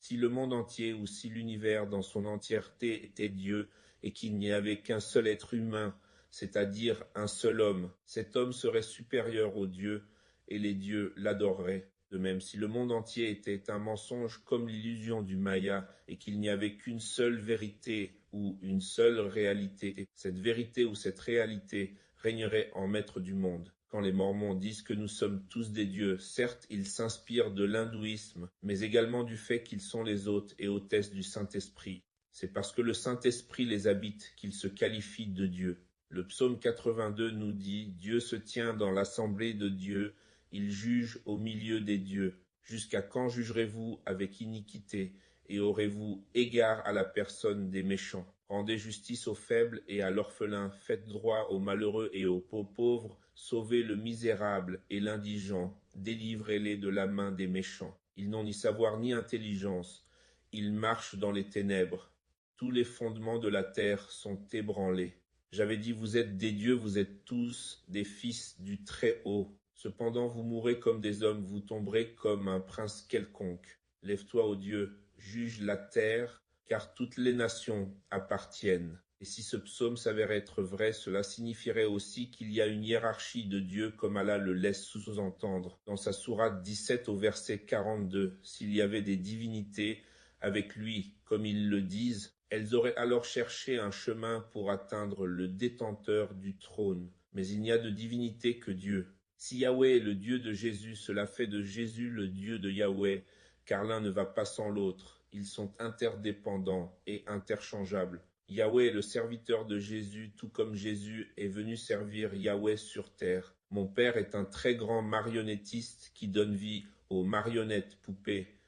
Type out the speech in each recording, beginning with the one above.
Si le monde entier ou si l'univers dans son entièreté était Dieu et qu'il n'y avait qu'un seul être humain, c'est-à-dire un seul homme, cet homme serait supérieur aux dieux et les dieux l'adoreraient. De même, si le monde entier était un mensonge comme l'illusion du Maya et qu'il n'y avait qu'une seule vérité ou une seule réalité, cette vérité ou cette réalité régnerait en maître du monde. Quand les Mormons disent que nous sommes tous des dieux, certes, ils s'inspirent de l'hindouisme, mais également du fait qu'ils sont les hôtes et hôtesses du Saint-Esprit. C'est parce que le Saint-Esprit les habite qu'ils se qualifient de dieux. Le psaume 82 nous dit « Dieu se tient dans l'assemblée de Dieu, il juge au milieu des dieux. Jusqu'à quand jugerez-vous avec iniquité et aurez-vous égard à la personne des méchants? Rendez justice aux faibles et à l'orphelin, faites droit aux malheureux et aux pauvres, sauvez le misérable et l'indigent, délivrez-les de la main des méchants. Ils n'ont ni savoir ni intelligence, ils marchent dans les ténèbres. Tous les fondements de la terre sont ébranlés. J'avais dit, vous êtes des dieux, vous êtes tous des fils du Très-Haut. Cependant, vous mourrez comme des hommes, vous tomberez comme un prince quelconque. Lève-toi, ô Dieu, juge la terre, car toutes les nations appartiennent. Et si ce psaume s'avérait être vrai, cela signifierait aussi qu'il y a une hiérarchie de Dieu comme Allah le laisse sous-entendre. Dans sa sourate 17 au verset 42, s'il y avait des divinités avec lui, comme ils le disent, elles auraient alors cherché un chemin pour atteindre le détenteur du trône. Mais il n'y a de divinité que Dieu. Si Yahweh est le Dieu de Jésus, cela fait de Jésus le Dieu de Yahweh, car l'un ne va pas sans l'autre. Ils sont interdépendants et interchangeables. Yahweh est le serviteur de Jésus, tout comme Jésus est venu servir Yahweh sur terre. Mon père est un très grand marionnettiste qui donne vie aux marionnettes, poupées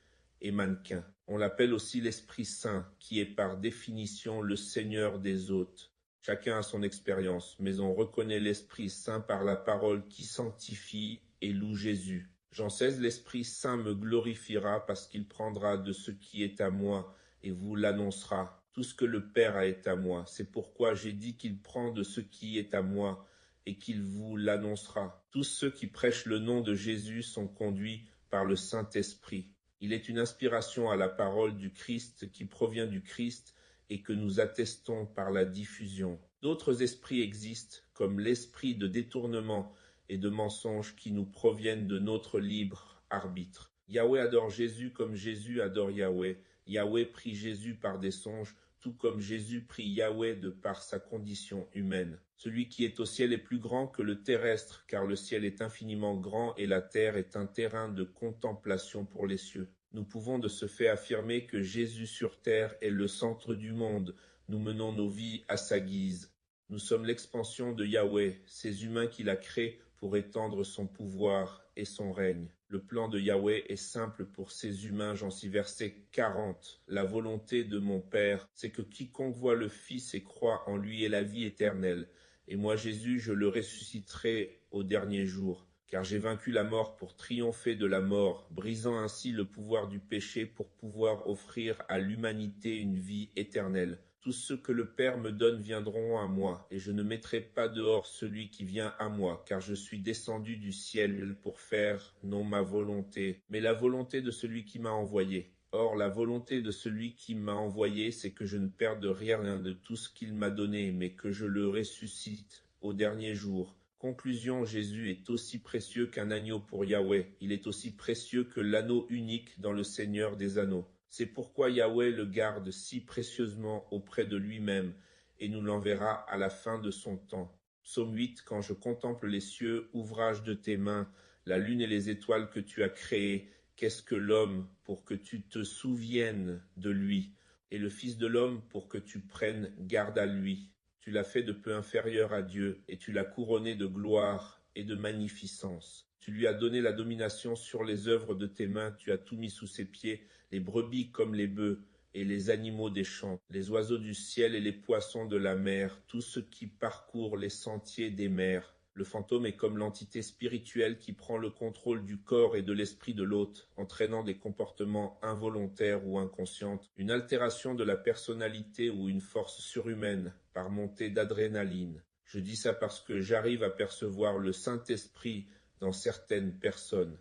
et mannequins. On l'appelle aussi l'Esprit Saint, qui est par définition le Seigneur des hôtes. Chacun a son expérience, mais on reconnaît l'Esprit Saint par la parole qui sanctifie et loue Jésus. Jean 16, l'Esprit Saint me glorifiera parce qu'il prendra de ce qui est à moi et vous l'annoncera. Tout ce que le Père a est à moi. C'est pourquoi j'ai dit qu'il prend de ce qui est à moi et qu'il vous l'annoncera. Tous ceux qui prêchent le nom de Jésus sont conduits par le Saint-Esprit. Il est une inspiration à la parole du Christ qui provient du Christ et que nous attestons par la diffusion. D'autres esprits existent, comme l'esprit de détournement et de mensonge qui nous proviennent de notre libre arbitre. Yahweh adore Jésus comme Jésus adore Yahweh. Yahweh prie Jésus par des songes, tout comme Jésus prie Yahweh de par sa condition humaine. Celui qui est au ciel est plus grand que le terrestre, car le ciel est infiniment grand et la terre est un terrain de contemplation pour les cieux. Nous pouvons de ce fait affirmer que Jésus sur terre est le centre du monde. Nous menons nos vies à sa guise. Nous sommes l'expansion de Yahweh, ces humains qu'il a créés pour étendre son pouvoir et son règne. Le plan de Yahweh est simple pour ces humains, Jean 6 verset 40. La volonté de mon Père, c'est que quiconque voit le Fils et croit en lui ait la vie éternelle. Et moi, Jésus, je le ressusciterai au dernier jour. Car j'ai vaincu la mort pour triompher de la mort, brisant ainsi le pouvoir du péché pour pouvoir offrir à l'humanité une vie éternelle. Tous ceux que le Père me donne viendront à moi, et je ne mettrai pas dehors celui qui vient à moi, car je suis descendu du ciel pour faire non ma volonté, mais la volonté de celui qui m'a envoyé. Or, la volonté de celui qui m'a envoyé, c'est que je ne perde rien de tout ce qu'il m'a donné, mais que je le ressuscite au dernier jour. Conclusion, Jésus est aussi précieux qu'un agneau pour Yahweh. Il est aussi précieux que l'anneau unique dans le Seigneur des anneaux. C'est pourquoi Yahweh le garde si précieusement auprès de lui-même et nous l'enverra à la fin de son temps. Psaume 8, quand je contemple les cieux, ouvrage de tes mains, la lune et les étoiles que tu as créées, qu'est-ce que l'homme pour que tu te souviennes de lui, et le Fils de l'homme pour que tu prennes garde à lui. Tu l'as fait de peu inférieur à Dieu, et tu l'as couronné de gloire et de magnificence. Tu lui as donné la domination sur les œuvres de tes mains, tu as tout mis sous ses pieds, les brebis comme les bœufs, et les animaux des champs, les oiseaux du ciel et les poissons de la mer, tout ce qui parcourt les sentiers des mers. Le fantôme est comme l'entité spirituelle qui prend le contrôle du corps et de l'esprit de l'hôte, entraînant des comportements involontaires ou inconscients, une altération de la personnalité ou une force surhumaine par montée d'adrénaline. Je dis ça parce que j'arrive à percevoir le Saint-Esprit dans certaines personnes.